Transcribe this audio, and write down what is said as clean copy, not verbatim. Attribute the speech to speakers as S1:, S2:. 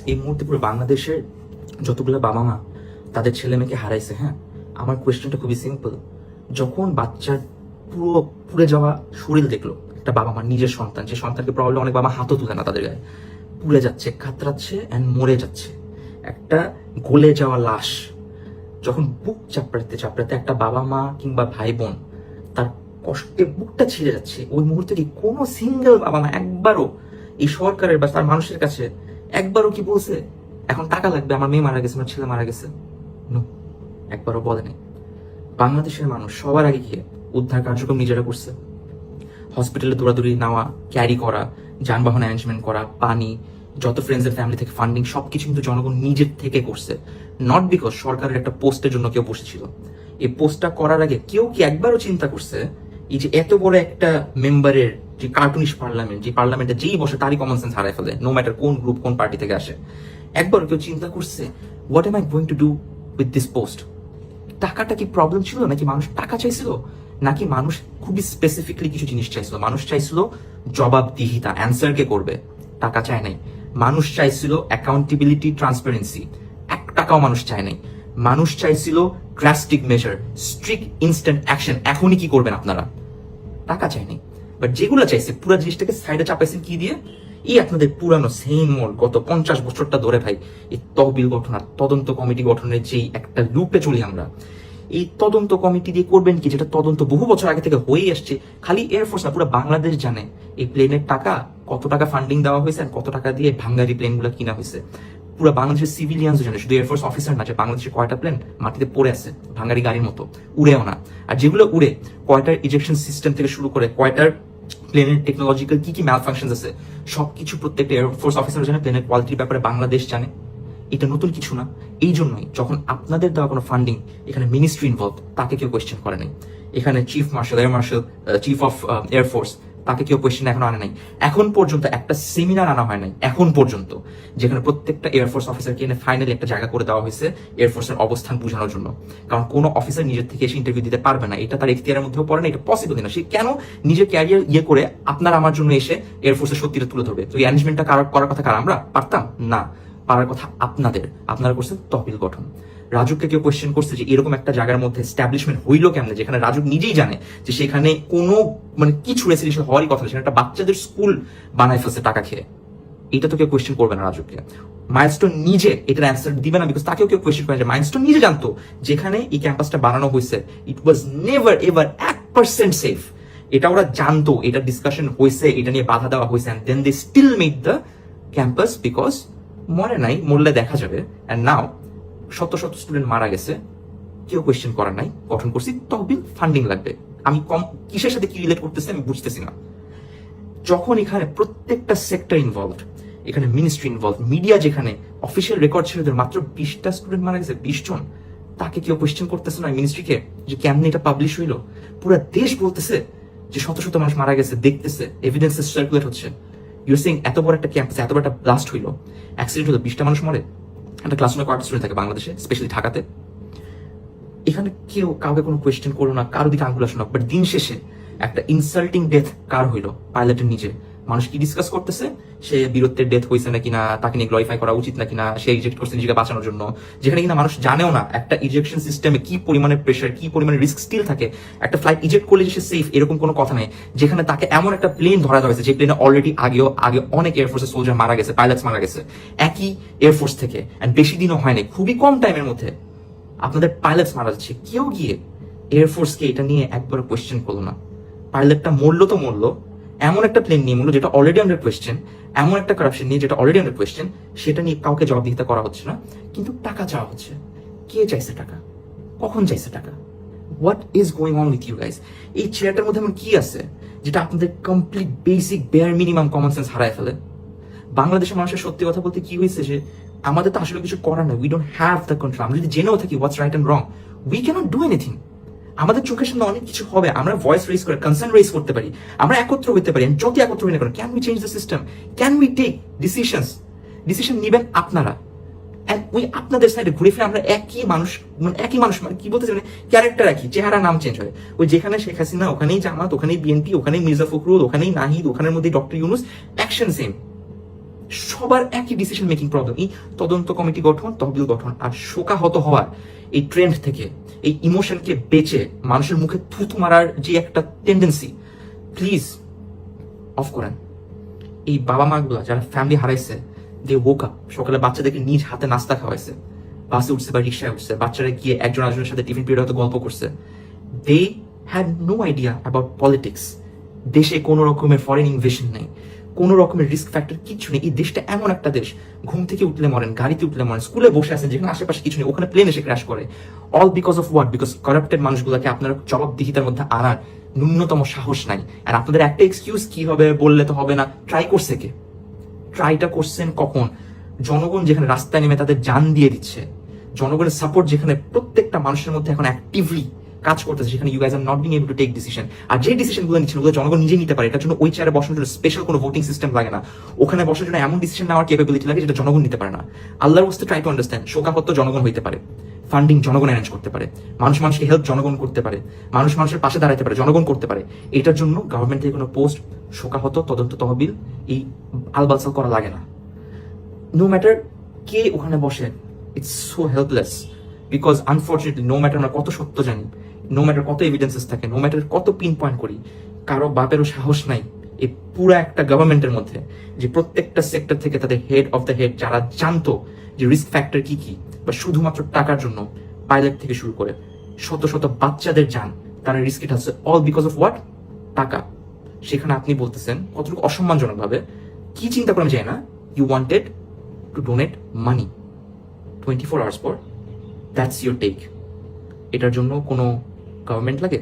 S1: এই মুহূর্তে পুরো বাংলাদেশের যতগুলো বাবা মা তাদের ছেলে মেয়েকে হারাইছে, হ্যাঁ, আমার কোয়েশ্চেনটা খুবই সিম্পল। যখন বাচ্চার পুরো পুড়ে যাওয়া শরীর দেখলো একটা বাবা মা, নিজের সন্তান, যে সন্তানকে প্রবলেম অনেক বাবা হাতও তুলে না তাদের গায়ে, পুড়ে যাচ্ছে, কাতরাচ্ছে অ্যান্ড মরে যাচ্ছে, একটা গলে যাওয়া লাশ যখন বুক চাপড়াতে চাপড়াতে একটা বাবা মা কিংবা ভাই বোন তার কষ্টে বুকটা ছিঁড়ে যাচ্ছে, ওই মুহূর্তে কি কোনো সিঙ্গেল বাবা মা একবারও এই সরকারের বা তার মানুষের কাছে একবারও কি বলছে এখন টাকা লাগবে, আমার মেয়ে মারা গেছে, আমার ছেলে মারা গেছে? নো, একবারও বলে নাই। বাংলাদেশের মানুষ সবার আগে গিয়ে উদ্ধার কার্যক্রম নিজেরা করছে। হসপিটালে দৌড়াদৌড়ি নেওয়া, ক্যারি করা, যানবাহন অ্যারেঞ্জমেন্ট করা, পানি, যত ফ্রেন্ডস এর ফ্যামিলি থেকে ফান্ডিং, সবকিছু কিন্তু জনগণ নিজের থেকে করছে। নট বিকজ সরকারের একটা পোস্টের জন্য কেউ বসেছিল। এই পোস্টটা করার আগে কেউ কি একবারও চিন্তা করছে এই যে এত বড় একটা মেম্বারের যে কার্টুনিশ পার্লামেন্ট, যে পার্লামেন্টে যেই বসে তারই কমন সেন্স হারায় ফেলে, নো ম্যাটার কোন গ্রুপ কোন পার্টি থেকে আসে? একবারও কেউ চিন্তা করছে what M I going to do with this post? টাকাটা কি প্রবলেম ছিল, নাকি মানুষ টাকা চাইছিল, নাকি মানুষ খুবই স্পেসিফিকলি কিছু জিনিস চাইছিল? মানুষ চাইছিল জবাবদিহিতা, অ্যান্সার কে করবে, টাকা চায় নাই। মানুষ চাইছিল অ্যাকাউন্টেবিলিটি, ট্রান্সপারেন্সি, 1 টাকাও মানুষ চায় নাই। মানুষ চাইছিল drastic measure, strict instant action, এখনই কি করবেন আপনারা, টাকা চায় নাই। বাট যেগুলো চাইছে পুরো জিনিসটাকে সাইডে চাপাইছেন কি দিয়ে? এই আপনাদের পুরানো সেম মোড গত 50 বছরটা ধরে ভাই, এই তহবিল গঠন আর তদন্ত কমিটি গঠনের যেই একটা লুপে চলি আমরা, এই তদন্ত কমিটি দিয়ে করবেন কি, যেটা তদন্ত বহু বছর আগে থেকে হয়েই আসছে। খালি এয়ারফোর্স না, পুরো বাংলাদেশ জানে এই প্লেনের টাকা, কত টাকা ফান্ডিং দেওয়া হয়েছে আর কত টাকা দিয়ে ভাঙ্গারি প্লেন গুলো কিনা হয়েছে। পুরো বাংলাদেশের সিভিলিয়ানস জানে, শুধু এয়ারফোর্স অফিসার না, যে বাংলাদেশের কয়টা প্লেন মাটিতে পড়ে আছে ভাঙ্গারি গাড়ির মতো, উড়েও না। আর যেগুলো উড়ে, কয়টার ইজেকশন সিস্টেম থেকে শুরু করে কয়টার প্লেনের টেকনোলজিক্যাল কি কি ম্যালফাংশন আছে, সবকিছু প্রত্যেকটা এয়ারফোর্স অফিসার জানে। প্লেনের কোয়ালিটির ব্যাপারে বাংলাদেশ জানে। এটা নতুন কিছু না। এই জন্যই যখন আপনাদের দেওয়া কোনো ফান্ডিং, এখানে মিনিস্ট্রি ইনভলভ, তাকে কেউ কোয়েশ্চেন করে নাই। এখানে chief marshal, air marshal, chief of air force, তাকে কেউ কোয়েশ্চেন এখনো আনে নাই। এখন পর্যন্ত একটা সেমিনার আনা হয় নাই এখন পর্যন্ত, যেখানে প্রত্যেকটা এয়ারফোর্স অফিসারকে এনে ফাইনালি একটা জায়গা করে দেওয়া হয়েছে এয়ারফোর্সের অবস্থান বোঝানোর জন্য। কারণ কোনো অফিসার নিজের থেকে এসে ইন্টারভিউ দিতে পারবে না, এটা তার এখতিয়ারের মধ্যেও পড়ে না, এটা পসিবল না। সে কেন নিজের ক্যারিয়ার করে আপনার আমার জন্য এসে এয়ারফোর্সের সত্যিটা তুলে ধরবে? তো এই অ্যারেঞ্জমেন্টটা করার কথা কার? আমরা পারতাম না, পারার কথা আপনাদের। আপনারা করছেন তহবিল গঠন। রাজুককে কেউ কোয়েশ্চেন করছে যে এরকম একটা জায়গার মধ্যে এস্টাবলিশমেন্ট হইলো কেমনে, যেখানে রাজুক নিজেই জানে যে সেখানে কোনো কিছু রেসিডেন্সিয়াল হওয়ারই কথা, সেখানে একটা বাচ্চাদের স্কুল বানায় ফেলছে টাকা খেয়ে। এটা তো কেউ কোয়েশ্চেন করবে না রাজুককে। মাইলস্টোন নিজে এটার অ্যান্সার দিবে না, বিকজ তাকেও কেউ কোয়েশ্চেন করে। মাইলস্টোন নিজে জানতো যেখানে এই ক্যাম্পাসটা বানানো হয়েছে ইট ওয়াজ নেভার এভার 1% সেফ। এটা ওরা জানতো, এটা ডিসকাশন হয়েছে, এটা নিয়ে বাধা দেওয়া হয়েছে, and then they still made the campus, because মরে নাই, মরলে দেখা যাবে। এন্ড নাও শত শত স্টুডেন্ট মারা গেছে, কেউ কোয়েশ্চেন করার নাই, গঠন করছি তহবিল, ফান্ডিং লাগবে। আমি কম কিসের সাথে কি রিলেট করতেছি আমি বুঝতেছি না। যখন এখানে প্রত্যেকটা সেক্টর ইনভলভড, এখানে মিনিস্ট্রি ইনভলভ, মিডিয়া যেখানে অফিসিয়াল রেকর্ড ছিল মাত্র 20টা স্টুডেন্ট মারা গেছে, 20 জন, তাকে কেউ কোয়েশ্চেন করতেছে না মিনিস্ট্রিকে যে কেমনে এটা পাবলিশ হইলো? পুরো দেশ বলতেছে যে শত শত মানুষ মারা গেছে, দেখতেছে, এভিডেন্সেস সার্কুলেট হচ্ছে। ইউর সিং এত বড় একটা ক্যাম্পাসে এত বড় একটা ব্লাস্ট হইলো, অ্যাক্সিডেন্ট হলো, 20টা মানুষ মরে। একটা ক্লাসরুমে কয়েকটা স্টুডেন্ট থাকে বাংলাদেশে, স্পেশালি ঢাকাতে। এখানে কেউ কাউকে কোনো কোয়েশ্চেন করলো না, কারো দিকে আঙ্গুল আসলো না। বাট দিন শেষে একটা ইনসাল্টিং ডেথ কার হইলো? পাইলটের নিজে। মানুষ কি ডিসকাস করতেছে? সে বীরত্বের ডেথ হয়েছে নাকি না, তাকে নিয়ে গ্লোরিফাই করা উচিত নাকি না, সে ইজেক্ট করছে নিজেকে বাঁচানোর জন্য, যেখানে কিনা মানুষ জানেও না একটা ইজেকশন সিস্টেমে কি পরিমাণে প্রেশার, কি পরিমাণে রিস্ক স্টিল থাকে। একটা ফ্লাইট ইজেক্ট করলে যে সে সেফ এরকম কোনো কথা নেই, যেখানে তাকে এমন একটা প্লেন ধরা হয়েছে যে প্লেনে অলরেডি আগে অনেক এয়ারফোর্সের সোলজার মারা গেছে, পাইলটস মারা গেছে একই এয়ারফোর্স থেকে, এন্ড বেশি দিনও হয়নি, খুবই কম টাইমের মধ্যে আপনাদের পাইলটস মারা যাচ্ছে। কেউ গিয়ে এয়ারফোর্সকে এটা নিয়ে একবার কোয়েশ্চেন করলো না। পাইলটটা মরলো তো মরলো, এমন একটা প্লেন নিয়ে মরলো যেটা অলরেডি আন্ডার কোয়েশ্চেন, এমন একটা কারাপশন নিয়ে যেটা অলরেডি আন্ডার কোয়েশ্চেন, সেটা নিয়ে কাউকে জবাবদিহিতা করা হচ্ছে না। কিন্তু টাকা চাওয়া হচ্ছে। কে চাইছে টাকা? কখন চাইছে টাকা? What is going on with you guys? এই চেয়ারটার মধ্যে এমন কি আছে যেটা আপনাদের complete basic bare minimum common sense হারায় ফেলে? বাংলাদেশের মানুষের সত্যি কথা বলতে কি হয়েছে যে আমাদের তো আসলে কিছু করার নেই। We don't have the control. আমরা যদি জেনেও থাকি what's right and wrong, we can't do anything. আমাদের চোখের সামনে অনেক কিছু হবে, আমরা ভয়েস রেজ করে কনসার্ন রেজ করতে পারি, আমরা একত্র হইতে পারি। যত একত্র হই না কেন, can we change the system? Can we take decisions? Decision নিবেন আপনারা। ওই আপনাদের সাইডে ঘুরে ফিরে আমরা একই মানুষ কি বলতে চাই, ক্যারেক্টার একই, চেহারা নাম চেঞ্জ হয়। ওই যেখানে শেখ হাসিনা ওখানেই জামাত, ওখানেই বিএনপি, ওখানেই মির্জা ফখরুল, ওখানেই নাহিদ, ওখানের মধ্যে ডক্টর ইউনুস, অ্যাকশন সেম। সবার একই ডিসিশন মেকিং প্রবলেম। এই তদন্ত কমিটি গঠন, তহবিল গঠন আর শোকাহত হওয়ার এই ট্রেন্ড থেকে, এই ইমোশনকে বেঁচে মানুষের মুখে থুতু মারার যে একটা টেন্ডেন্সি, প্লিজ অফ করেন। এই বাবা মা গুলা যারা ফ্যামিলি হারাইছে, দে woke up, সকালে বাচ্চাদেরকে নিজ হাতে নাস্তা খাওয়াইছে, বাসে উঠছে বা রিক্সায় উঠছে, বাচ্চারা গিয়ে একজন আরেকজনের সাথে টিফিন পিরিয়ড হয়তো গল্প করছে। They had no idea about politics. দেশে কোনো রকমের ফরেন ইনভেশন নেই, কোনো রকমের রিস্ক ফ্যাক্টর কিছু নেই। এই দেশটা এমন একটা দেশ, ঘুম থেকে উঠলে মরেন, গাড়িতে উঠলে মরেন, স্কুলে বসে আছেন যেখানে আশেপাশে কিছু নেই, ওখানে প্লেন এসে ক্র্যাশ করে। All because of what? Because corrupted মানুষগুলোকে আপনার জবাবদিহিতার মধ্যে আনার ন্যূনতম সাহস নাই। আর আপনাদের একটা এক্সকিউজ কি হবে, বললে তো হবে না। ট্রাই করছে কে? ট্রাইটা করছেন কখন? জনগণ যেখানে রাস্তায় নেমে তাদের জান দিয়ে দিচ্ছে, জনগণের সাপোর্ট যেখানে প্রত্যেকটা মানুষের মধ্যে এখন অ্যাক্টিভলি কাজ করতেছে, সেখানে you guys are not being able to take decision. আর যে ডিসিশনগুলো নিচ্ছেন ওগুলো জনগণ নিজেই নিতে পারে। এটার জন্য ওই চেয়ারে বসার জন্য স্পেশাল কোনো ভোটিং সিস্টেম লাগে না। ওখানে বসার জন্য এমন ডিসিশন নেওয়ার ক্যাপাবিলিটি লাগে যেটা জনগণ নিতে পারে না। আল্লাহর ওয়াস্তে ট্রাই টু আন্ডারস্ট্যান্ড। শোকাহত জনগণ হইতে পারে, ফান্ডিং জনগণ অ্যারেঞ্জ করতে পারে, মানুষ মানুষকে হেল্প জনগণ করতে পারে, মানুষ মানুষের পাশে দাঁড়াতে পারে, জনগণ করতে পারে। এটার জন্য গভর্নমেন্ট থেকে কোনো পোস্ট, শোকাহত, তদন্ত তহবিল, এই আলবালসাল করা লাগে না। নো ম্যাটার কে ওখানে বসে, it's so helpless. Because unfortunately no matter আমরা কত সত্য জানি, নো ম্যাটার কত এভিডেন্সেস থাকে, নো ম্যাটার কত পিন পয়েন্ট করি, কারো বাপেরও সাহস নাই এই পুরো একটা গভর্নমেন্টের মধ্যে যে প্রত্যেকটা সেক্টর থেকে তাদের হেড অফ দ্য হেড যারা জানতো যে রিস্ক ফ্যাক্টর কি কি, বা শুধুমাত্র টাকার জন্য পাইলট থেকে শুরু করে শত শত বাচ্চাদের যান, তারা রিস্কে আছে অল বিকজ অফ হোয়াট? টাকা। সেখানে আপনি বলতেছেন কতটুকু অসম্মানজনক ভাবে, কি চিন্তা করে আমি জানি না, you wanted to donate money 24 hours পর, দ্যাটস ইউর টেক। এটার জন্য কোনো গভর্নমেন্ট লাগে?